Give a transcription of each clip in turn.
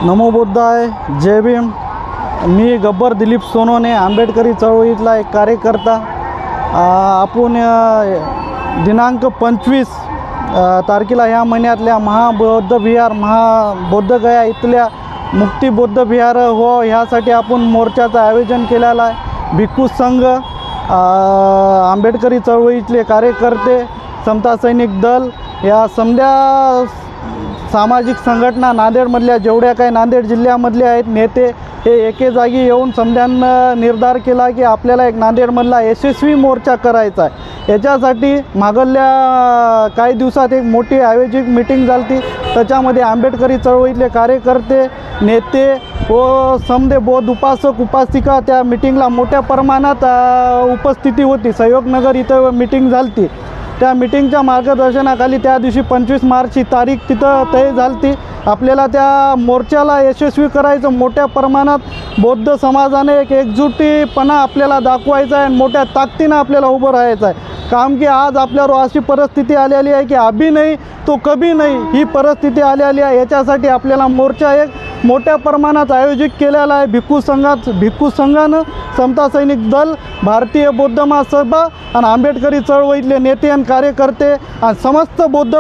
नमो बुद्धाय, जय भीम। मी गब्बर दिलीप सोनवणे, आंबेडकरी चळवळीतला एक कार्यकर्ता। आपण दिनांक 25 तारखेला या महिन्यातल्या महाबौद्ध विहार बौद्धगया इथल्या मुक्ती बौद्ध विहार ह्यासाठी आपण मोर्चाचं आयोजन केलेलं आहे। भिक्खू संघ, आंबेडकरी चळवळीतले कार्यकर्ते, समता सैनिक दल या समध्या सामाजिक संघटना नांदेडमधल्या जेवढ्या काही नांदेड जिल्ह्यामधले आहेत नेते हे एके जागी येऊन समध्यांना निर्धार केला की आपल्याला एक नांदेडमधला यशस्वी मोर्चा करायचा आहे। याच्यासाठी मागल्या काही दिवसात एक मोठी आयोजित मीटिंग झाली। त्याच्यामध्ये आंबेडकरी चळवळीतले कार्यकर्ते, नेते व समधे बौद्ध उपासक उपासिका त्या मीटिंगला मोठ्या प्रमाणात उपस्थिती होती। सहयोगनगर इथं मीटिंग झाली। त्या मीटिंगच्या मार्गदर्शनाखाली त्या दिवशी 25 मार्चची तारीख तिथं तय झाली। आपल्याला त्या मोर्चाला यशस्वी करायचं, मोठ्या प्रमाणात बौद्ध समाजाने एक एकजुटीपणा आपल्याला दाखवायचा आहे, मोठ्या ताकदीनं आपल्याला उभं राहायचं आहे। काम की आज आपल्यावर अशी परिस्थिती आलेली आहे की अभी नाही तो कभी नाही ही परिस्थिती आलेली आहे। याच्यासाठी आपल्याला मोर्चा एक मोठ्या प्रमाणात आयोजित केलेला आहे। भिक्खू संघानं, समता सैनिक दल, भारतीय बौद्ध महासभा आणि आंबेडकरी चळवळीतले नेते आणि कार्यकर्ते आणि समस्त बौद्ध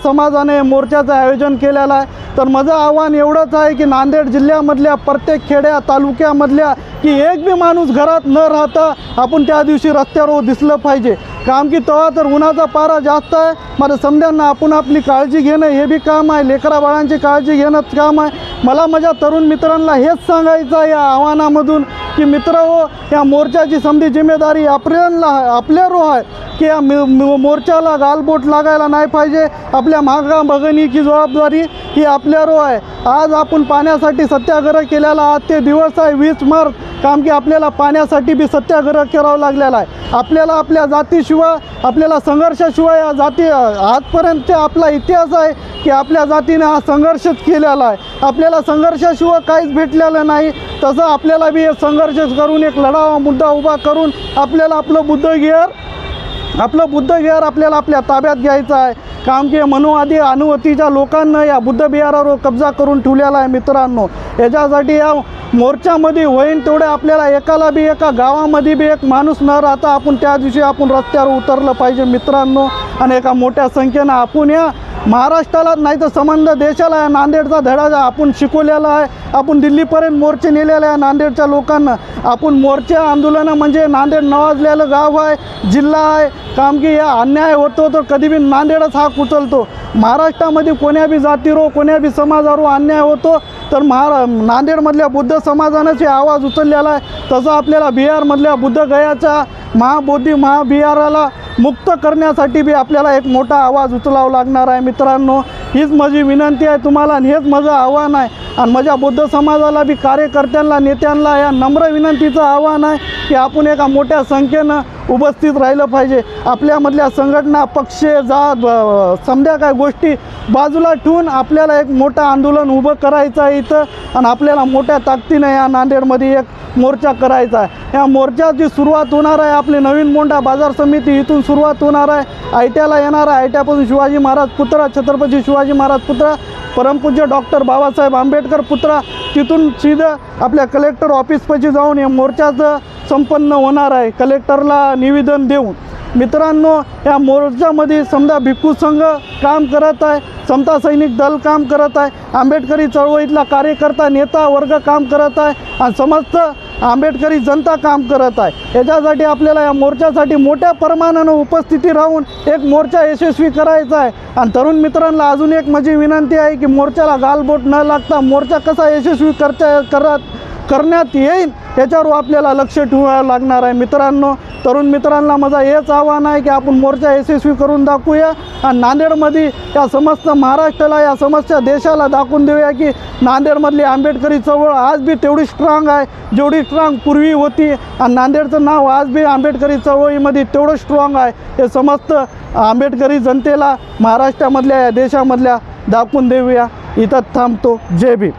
समाजाने मोर्चाचं आयोजन केलेलं आहे। तर माझं आव्हान एवढंच आहे की नांदेड जिल्ह्यामधल्या प्रत्येक खेड्या तालुक्यामधल्या की एक बी माणूस घरात न राहता आपण त्या दिवशी रस्त्यावर दिसलं पाहिजे। काम की तेव्हा तर उन्हाचा पारा जास्त आहे। मला समध्यांना आपण आपली काळजी घेणं हे बी काम आहे, लेकरा बाळांची काळजी घेणं काम आहे। मला माझ्या तरुण मित्रांना हेच सांगायचं आहे या आव्हानामधून की मित्र हो, या मोर्चाची समधी जिम्मेदारी आपल्यावर आहे की या मोर्चाला गालबोट लागायला नाही पाहिजे। आपल्या मागा भगिनीची जबाबदारी ही आपल्यावर आहे। आज आपण पाण्यासाठी सत्याग्रह केलेला आज ते दिवस आहे 20 मार्च। काम की आपल्याला पाण्यासाठी बी सत्याग्रह करावा लागलेला आहे। आपल्याला आपल्या जातीशिवाय, आपल्याला संघर्षाशिवाय या जाती आजपर्यंत आपला इतिहास आहे की आपल्या जातीने हा संघर्षच केलेला आहे। आपल्याला संघर्षाशिवाय काहीच भेटलेलं नाही। तसं आपल्याला बी संघर्ष करून एक लढावा मुद्दा उभा करून आपल्याला आपलं बुद्ध विहार आपल्याला आपल्या ताब्यात घ्यायचं आहे। काम की मनुवादी अनुवतीच्या लोकांना या बुद्ध विहारावर कब्जा करून ठेवलेला आहे। मित्रांनो, याच्यासाठी या मोर्चामध्ये होईन तेवढे आपल्याला एका गावामध्ये बी एक माणूस न राहता आपण त्या दिवशी आपण रस्त्यावर उतरलं पाहिजे मित्रांनो। आणि एका मोठ्या संख्येनं आपण या महाराष्ट्राला नाही तर संबंध देशाला या नांदेडचा धडा आपण शिकवलेला आहे। आपण दिल्लीपर्यंत मोर्चे नेलेले आहे नांदेडच्या लोकांना। आपण मोर्चे आंदोलनं म्हणजे नांदेड नावाजलेलं गाव आहे, जिल्हा आहे। काम की या अन्याय होतो तर कधी बी नांदेडच हाक उचलतो। महाराष्ट्रामध्ये कोण्या बी जातीरो कोण्या बी समाजावर अन्याय होतो तर नांदेडमधल्या बुद्ध समाजानेच आवाज उचललेला आहे। तसं आपल्याला बिहारमधल्या बुद्धगयाच्या महाविहाराला मुक्त करण्यासाठी बी आपल्याला एक मोठा आवाज उचलावा लागणार आहे मित्रांनो। हीच माझी विनंती आहे तुम्हाला आणि हेच माझं आव्हान आहे। आणि माझ्या बौद्ध समाजाला बी कार्यकर्त्यांना, नेत्यांना या नम्र विनंतीचं आव्हान आहे की आपण एका मोठ्या संख्येनं उपस्थित राहिलं पाहिजे। आपल्यामधल्या संघटना, पक्ष, जात समध्या काय गोष्टी बाजूला ठेवून आपल्याला एक मोठं आंदोलन उभं करायचं आहे इथं। आणि आपल्याला मोठ्या ताकदीने या नांदेडमध्ये एक मोर्चा करायचा आहे। या मोर्चाची सुरुवात होणार आहे आपली नवीन मोंढा बाजार समिती इथून सुरुवात होणार आहे। आयट्याला येणार आहे। आयट्यापासून शिवाजी महाराज पुतळा, छत्रपती शिवाजी महाराज पुतळा, परमपूज्य डॉक्टर बाबासाहेब आंबेडकर पुतळा, तिथून सीधं आपल्या कलेक्टर ऑफिसपाशी जाऊन या मोर्चाचं संपन्न होणार आहे कलेक्टरला निवेदन देऊन। मित्रांनो, या मोर्चामध्ये समजा भिक्खू संघ काम करत आहे, समता सैनिक दल काम करत आहे, आंबेडकरी चळवळीतला कार्यकर्ता नेता वर्ग काम करत आहे आणि समस्त आंबेडकरी जनता काम करत आहे। याच्यासाठी आपल्याला या मोर्चासाठी मोठ्या प्रमाणानं उपस्थिती राहून एक मोर्चा यशस्वी करायचा आहे। आणि तरुण मित्रांना अजून एक माझी विनंती आहे की मोर्चाला गालबोट न लागता मोर्चा कसा यशस्वी करण्यात येईल याच्यावर आपल्याला लक्ष ठेवायला लागणार आहे मित्रांनो। तरुण मित्रांना माझं हेच आव्हान आहे की आपण मोर्चा यशस्वी करून दाखवूया आणि नांदेडमध्ये या समस्त महाराष्ट्राला, या समस्त देशाला दाखवून देऊया की नांदेडमधली आंबेडकरी चळवळ आज बी तेवढी स्ट्रॉंग आहे जेवढी स्ट्रॉंग पूर्वी होती। आणि नांदेडचं नाव आज बी आंबेडकरी चळवळीमध्ये तेवढं स्ट्रॉंग आहे हे समस्त आंबेडकरी जनतेला महाराष्ट्रामधल्या, या देशामधल्या दाखवून देऊया। इथं थांबतो। जय भीम।